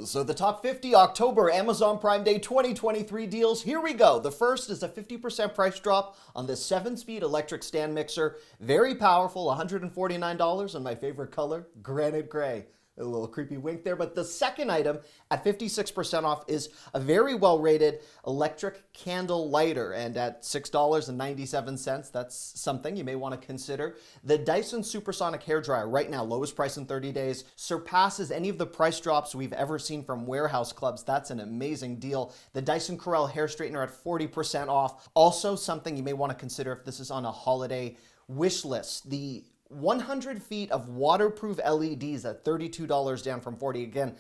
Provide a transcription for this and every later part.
So the top 50 October Amazon Prime Day 2023 deals, here we go. The first is a 50% price drop on this 7-speed electric stand mixer. Very powerful, $149, and my favorite color, granite gray. A little creepy wink there, but the second item at 56% off is a very well-rated electric candle lighter, and at $6.97, that's something you may want to consider. The Dyson Supersonic Hairdryer right now, lowest price in 30 days, surpasses any of the price drops we've ever seen from warehouse clubs. That's an amazing deal. The Dyson Corel Hair Straightener at 40% off, also something you may want to consider if this is on a holiday wish list. The 100 feet of waterproof LEDs at $32 down from $40. Again,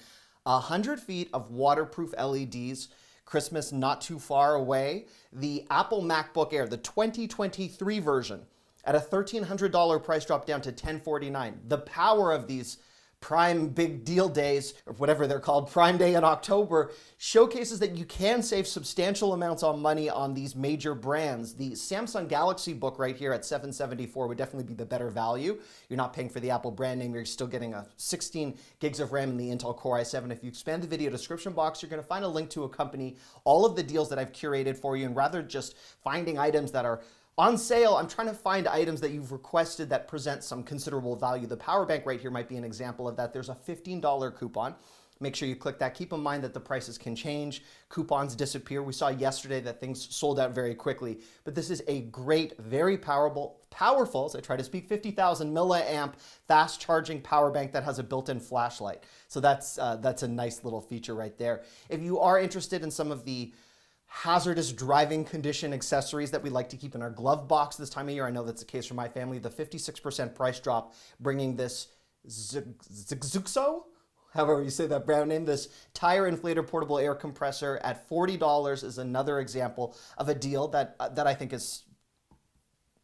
100 feet of waterproof LEDs. Christmas not too far away. The Apple MacBook Air, the 2023 version, at a $1,300 price drop down to $1,049. The power of these Prime Big Deal Days, or whatever they're called, Prime Day in October, showcases that you can save substantial amounts on money on these major brands. The Samsung Galaxy Book right here at $774 would definitely be the better value. You're not paying for the Apple brand name, you're still getting a 16 gigs of RAM in the Intel Core i7. If you expand the video description box, you're gonna find a link to accompany all of the deals that I've curated for you, and rather just finding items that are on sale, I'm trying to find items that you've requested that present some considerable value. The power bank right here might be an example of that. There's a $15 coupon. Make sure you click that. Keep in mind that the prices can change. Coupons disappear. We saw yesterday that things sold out very quickly. But this is a great, very powerful, as I try to speak, 50,000 milliamp fast charging power bank that has a built-in flashlight. So that's a nice little feature right there. If you are interested in some of the hazardous driving condition accessories that we like to keep in our glove box this time of year, I know that's the case for my family, the 56% price drop, bringing this Zuxo, however you say that brand name, this tire inflator portable air compressor at $40 is another example of a deal that I think is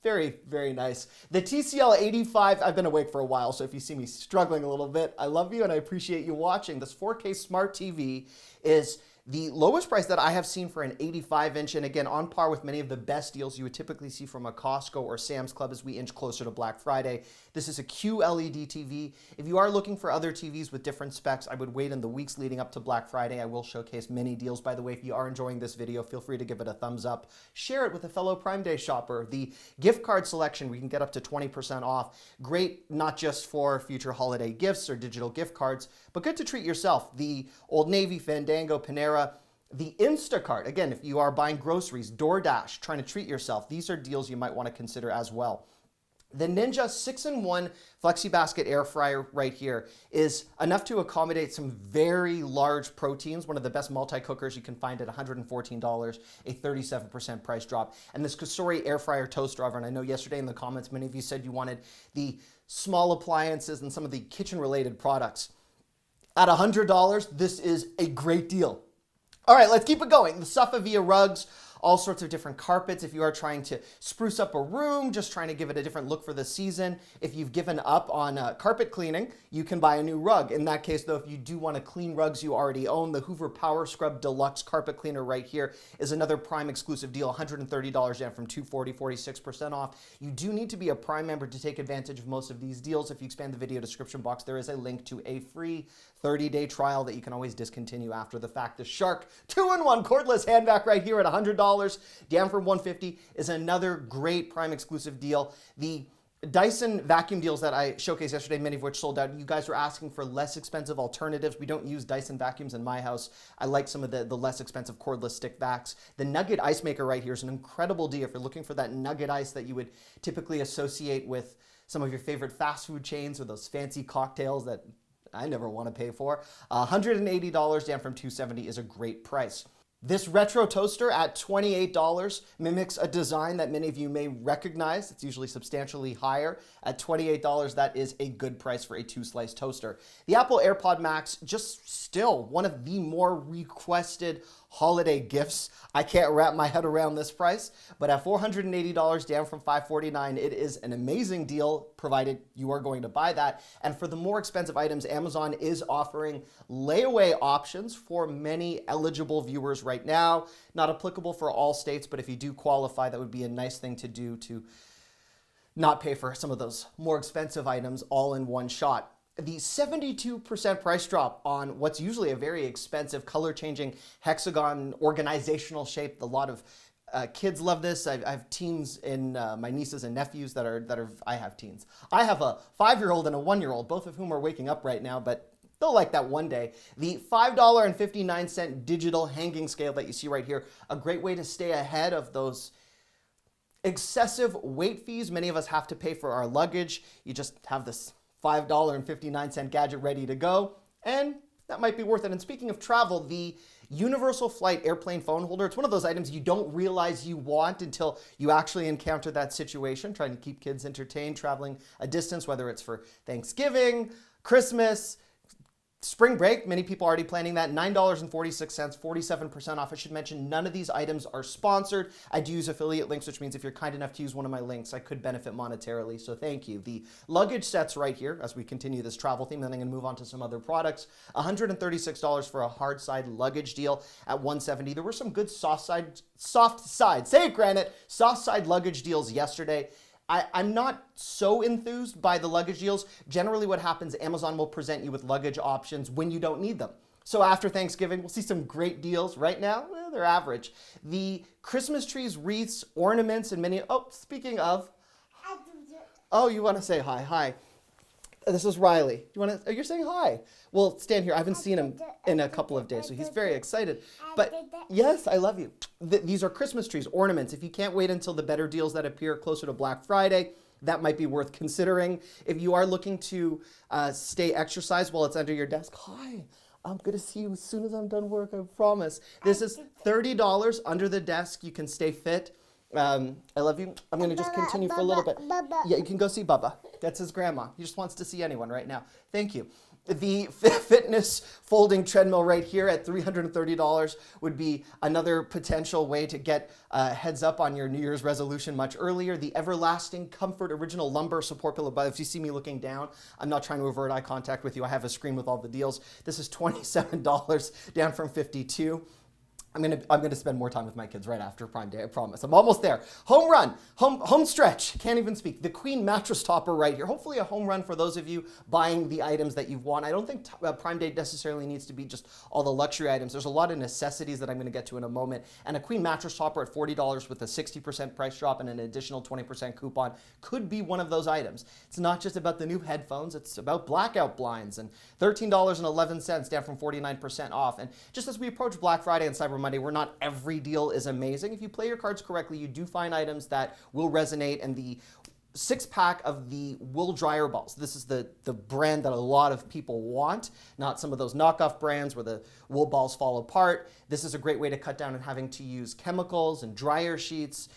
very, very nice. The TCL 85, I've been awake for a while, so if you see me struggling a little bit, I love you and I appreciate you watching. This 4K smart TV is the lowest price that I have seen for an 85-inch, and again, on par with many of the best deals you would typically see from a Costco or Sam's Club as we inch closer to Black Friday. This is a QLED TV. If you are looking for other TVs with different specs, I would wait in the weeks leading up to Black Friday. I will showcase many deals. By the way, if you are enjoying this video, feel free to give it a thumbs up. Share it with a fellow Prime Day shopper. The gift card selection, we can get up to 20% off. Great, not just for future holiday gifts or digital gift cards, but good to treat yourself. The Old Navy, Fandango, Panera, the Instacart, again, if you are buying groceries, DoorDash, trying to treat yourself, these are deals you might want to consider as well. The Ninja 6-in-1 FlexiBasket Air Fryer right here is enough to accommodate some very large proteins, one of the best multi-cookers you can find at $114, a 37% price drop. And this Cosori Air Fryer Toaster Oven, I know yesterday in the comments, many of you said you wanted the small appliances and some of the kitchen-related products. At $100, this is a great deal. All right, let's keep it going. The Safavieh rugs, all sorts of different carpets. If you are trying to spruce up a room, just trying to give it a different look for the season. If you've given up on carpet cleaning, you can buy a new rug. In that case, though, if you do want to clean rugs you already own, the Hoover Power Scrub Deluxe Carpet Cleaner right here is another Prime exclusive deal, $130 down from $240, 46% off. You do need to be a Prime member to take advantage of most of these deals. If you expand the video description box, there is a link to a free 30-day trial that you can always discontinue after the fact. The Shark 2-in-1 cordless hand vac right here at $100, down from $150, is another great Prime exclusive deal. The Dyson vacuum deals that I showcased yesterday, many of which sold out, you guys were asking for less expensive alternatives. We don't use Dyson vacuums in my house. I like some of the less expensive cordless stick vacs. The Nugget Ice Maker right here is an incredible deal if you're looking for that nugget ice that you would typically associate with some of your favorite fast food chains or those fancy cocktails that I never want to pay for. $180 down from $270 is a great price. This retro toaster at $28 mimics a design that many of you may recognize. It's usually substantially higher. At $28, that is a good price for a 2-slice toaster. The Apple AirPod Max, just still one of the more requested holiday gifts. I can't wrap my head around this price, but at $480 down from $549, it is an amazing deal, provided you are going to buy that. And for the more expensive items, Amazon is offering layaway options for many eligible viewers right now. Not applicable for all states, but if you do qualify, that would be a nice thing to do to not pay for some of those more expensive items all in one shot. The 72% price drop on what's usually a very expensive color-changing hexagon organizational shape. A lot of kids love this. I have teens in my nieces and nephews that are. I have teens. I have a 5-year-old and a 1-year-old, both of whom are waking up right now, but they'll like that one day. The $5.59 digital hanging scale that you see right here, a great way to stay ahead of those excessive weight fees many of us have to pay for our luggage. You just have this $5.59 gadget ready to go, and that might be worth it. And speaking of travel, the Universal Flight airplane phone holder, it's one of those items you don't realize you want until you actually encounter that situation, trying to keep kids entertained, traveling a distance, whether it's for Thanksgiving, Christmas, spring break. Many people are already planning that. $9.46, 47% off. I should mention none of these items are sponsored. I do use affiliate links, which means if you're kind enough to use one of my links, I could benefit monetarily, so thank you. The luggage sets right here, as we continue this travel theme, then I'm going to move on to some other products. $136 for a hard side luggage deal at $170. There were some good soft side, say it, Granite, soft side luggage deals yesterday. I'm not so enthused by the luggage deals. Generally what happens, Amazon will present you with luggage options when you don't need them. So after Thanksgiving, we'll see some great deals. Right now, they're average. The Christmas trees, wreaths, ornaments, and many, speaking of, you want to say hi, hi. This is Riley. You're saying hi. Well, stand here. I haven't seen him in a couple of days, so he's very excited. But yes, I love you. These are Christmas trees, ornaments. If you can't wait until the better deals that appear closer to Black Friday, that might be worth considering. If you are looking to stay exercise while it's under your desk, hi. I'm going to see you as soon as I'm done work, I promise. This is $30 under the desk. You can stay fit. I love you. I'm going to just continue for a little bit. Yeah, you can go see Bubba. That's his grandma. He just wants to see anyone right now. Thank you. The fitness folding treadmill right here at $330 would be another potential way to get heads up on your New Year's resolution much earlier. The Everlasting Comfort Original Lumbar Support Pillow. But if you see me looking down, I'm not trying to avert eye contact with you. I have a screen with all the deals. This is $27, down from $52. I'm gonna spend more time with my kids right after Prime Day, I promise. I'm almost there. Home run, home stretch, can't even speak. The Queen mattress topper right here. Hopefully a home run for those of you buying the items that you've won. I don't think Prime Day necessarily needs to be just all the luxury items. There's a lot of necessities that I'm gonna get to in a moment. And a Queen mattress topper at $40 with a 60% price drop and an additional 20% coupon could be one of those items. It's not just about the new headphones, it's about blackout blinds, and $13.11, down from 49% off. And just as we approach Black Friday and Cyber Monday, where not every deal is amazing. If you play your cards correctly, you do find items that will resonate, and the 6-pack of the wool dryer balls. This is the brand that a lot of people want, not some of those knockoff brands where the wool balls fall apart. This is a great way to cut down on having to use chemicals and dryer sheets.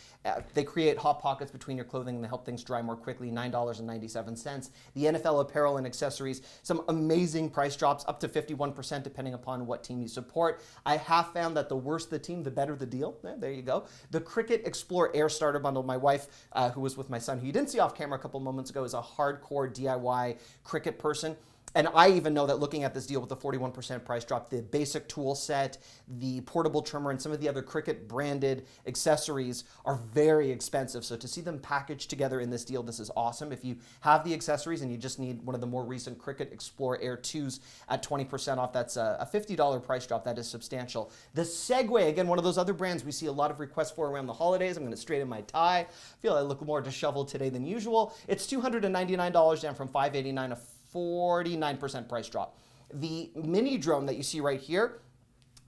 They create hot pockets between your clothing and they help things dry more quickly, $9.97. The NFL apparel and accessories, some amazing price drops, up to 51% depending upon what team you support. I have found that the worse the team, the better the deal. There you go. The Cricut Explore Air Starter Bundle. My wife, who was with my son, who you didn't see off camera a couple moments ago, is a hardcore DIY Cricut person. And I even know that looking at this deal with the 41% price drop, the basic tool set, the portable trimmer, and some of the other Cricut branded accessories are very expensive. So to see them packaged together in this deal, this is awesome. If you have the accessories and you just need one of the more recent Cricut Explore Air 2s at 20% off, that's a $50 price drop. That is substantial. The Segway, again, one of those other brands we see a lot of requests for around the holidays. I'm going to straighten my tie. I feel I look more disheveled today than usual. It's $299, down from $589, a 49% price drop. The mini drone that you see right here,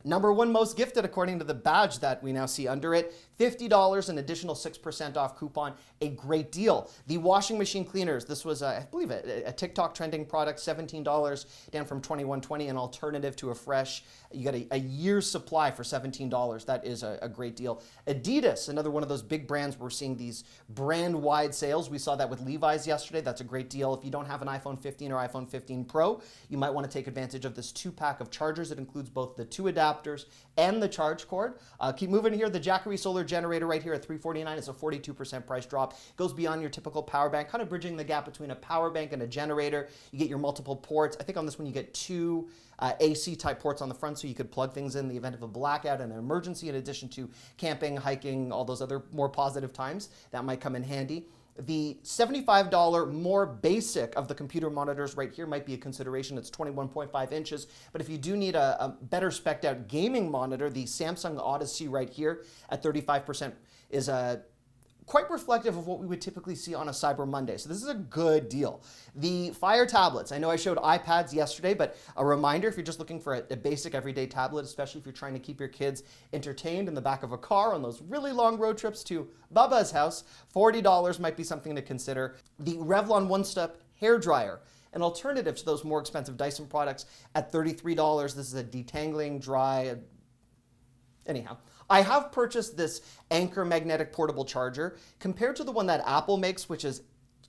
#1 most gifted according to the badge that we now see under it. $50, an additional 6% off coupon, a great deal. The washing machine cleaners, this was, I believe, a TikTok trending product, $17, down from $21.20, an alternative to a fresh. You get a year's supply for $17. That is a great deal. Adidas, another one of those big brands, we're seeing these brand-wide sales. We saw that with Levi's yesterday. That's a great deal. If you don't have an iPhone 15 or iPhone 15 Pro, you might want to take advantage of this 2-pack of chargers. It includes both the 2 adapters and the charge cord. Keep moving here. The Jackery solar generator right here at $349 is a 42% price drop. It goes beyond your typical power bank, kind of bridging the gap between a power bank and a generator. You get your multiple ports. I think on this one you get 2 AC type ports on the front, so you could plug things in the event of a blackout and an emergency, in addition to camping, hiking, all those other more positive times. That might come in handy. The $75 more basic of the computer monitors right here might be a consideration. It's 21.5 inches. But if you do need a better spec'd out gaming monitor, the Samsung Odyssey right here at 35% is quite reflective of what we would typically see on a Cyber Monday. So this is a good deal. The Fire tablets. I know I showed iPads yesterday, but a reminder, if you're just looking for a basic everyday tablet, especially if you're trying to keep your kids entertained in the back of a car on those really long road trips to Bubba's house, $40 might be something to consider. The Revlon One Step hair dryer, an alternative to those more expensive Dyson products at $33. This is a detangling, dry, anyhow. I have purchased this Anker magnetic portable charger. Compared to the one that Apple makes, which is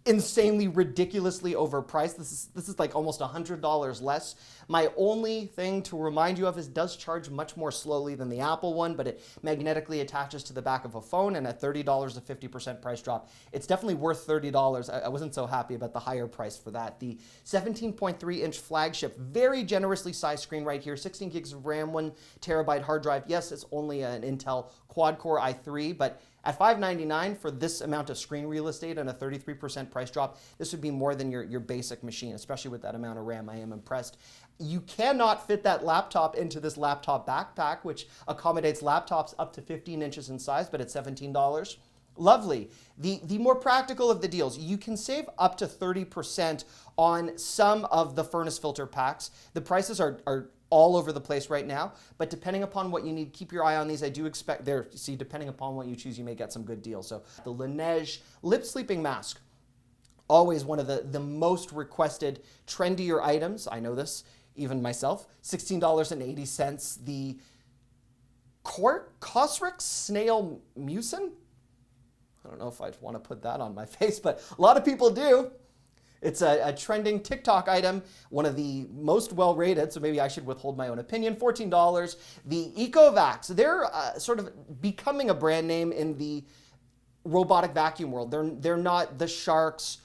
insanely ridiculously overpriced, this is like almost $100 less. My only thing to remind you of is it does charge much more slowly than the Apple one, but it magnetically attaches to the back of a phone, and at $30, a 50% price drop. It's definitely worth $30. I wasn't so happy about the higher price for that. The 17.3-inch flagship, very generously sized screen right here, 16 gigs of RAM, 1 terabyte hard drive. Yes, it's only an Intel quad-core i3, but at $599 for this amount of screen real estate and a 33% price drop, this would be more than your basic machine, especially with that amount of RAM. I am impressed. You cannot fit that laptop into this laptop backpack, which accommodates laptops up to 15 inches in size, but at $17. Lovely. The more practical of the deals, you can save up to 30% on some of the furnace filter packs. The prices are all over the place right now, but depending upon what you need, keep your eye on these. I do expect depending upon what you choose, you may get some good deals. So the Laneige lip sleeping mask, always one of the most requested, trendier items. I know this, even myself, $16.80. The Cosrx Snail Mucin? I don't know if I'd want to put that on my face, but a lot of people do. It's a trending TikTok item, one of the most well-rated, so maybe I should withhold my own opinion. $14. The EcoVacs, they're sort of becoming a brand name in the robotic vacuum world. They're not the Sharks,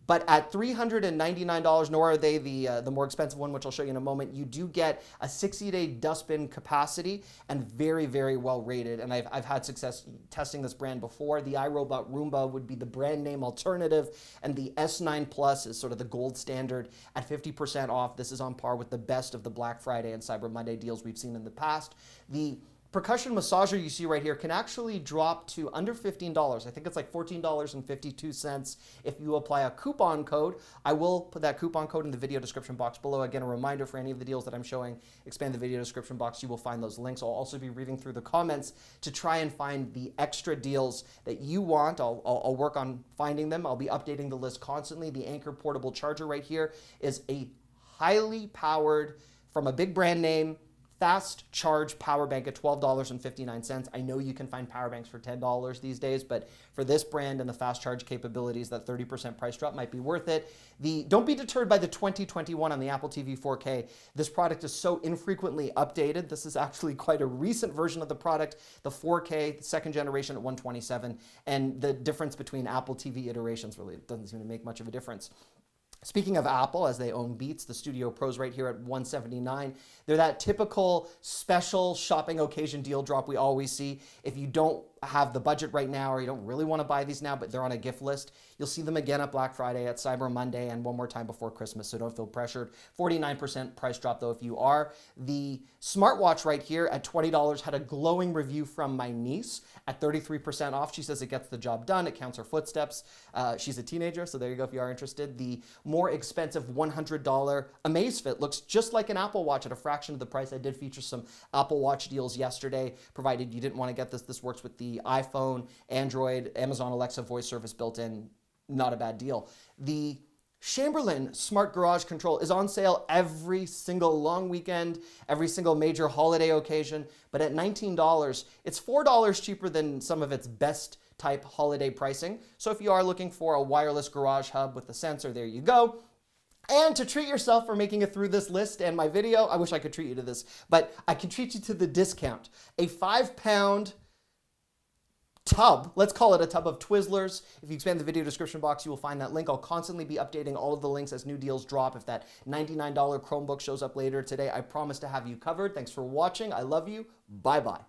but at $399, nor are they the more expensive one, which I'll show you in a moment. You do get a 60-day dustbin capacity and very, very well rated. And I've had success testing this brand before. The iRobot Roomba would be the brand name alternative, and the S9 Plus is sort of the gold standard at 50% off. This is on par with the best of the Black Friday and Cyber Monday deals we've seen in the past. The percussion massager you see right here can actually drop to under $15. I think it's like $14.52 if you apply a coupon code. I will put that coupon code in the video description box below. Again, a reminder for any of the deals that I'm showing, expand the video description box, you will find those links. I'll also be reading through the comments to try and find the extra deals that you want. I'll work on finding them. I'll be updating the list constantly. The Anker portable charger right here is a highly powered, from a big brand name, fast charge power bank at $12.59. I know you can find power banks for $10 these days, but for this brand and the fast charge capabilities, that 30% price drop might be worth it. Don't be deterred by the 2021 on the Apple TV 4K. This product is so infrequently updated. This is actually quite a recent version of the product, the 4K, the second generation at 127, and the difference between Apple TV iterations really doesn't seem to make much of a difference. Speaking of Apple, as they own Beats, the Studio Pros right here at $179. They're that typical special shopping occasion deal drop we always see. If you don't have the budget right now, or you don't really want to buy these now, but they're on a gift list, you'll see them again at Black Friday, at Cyber Monday, and one more time before Christmas, so don't feel pressured. 49% price drop though if you are. The smartwatch right here at $20 had a glowing review from my niece at 33% off. She says it gets the job done. It counts her footsteps. She's a teenager, so there you go if you are interested. The more expensive $100 Amazfit looks just like an Apple Watch at a fraction of the price. I did feature some Apple Watch deals yesterday, provided you didn't want to get this. This works with the iPhone, Android, Amazon Alexa voice service built in. Not a bad deal. The Chamberlain Smart Garage Control is on sale every single long weekend, every single major holiday occasion, but at $19, it's $4 cheaper than some of its best type holiday pricing. So if you are looking for a wireless garage hub with a sensor, there you go. And to treat yourself for making it through this list and my video, I wish I could treat you to this, but I can treat you to the discount. A 5-pound tub, let's call it a tub of Twizzlers. If you expand the video description box, you will find that link. I'll constantly be updating all of the links as new deals drop. If that $99 Chromebook shows up later today, I promise to have you covered. Thanks for watching. I love you. Bye-bye.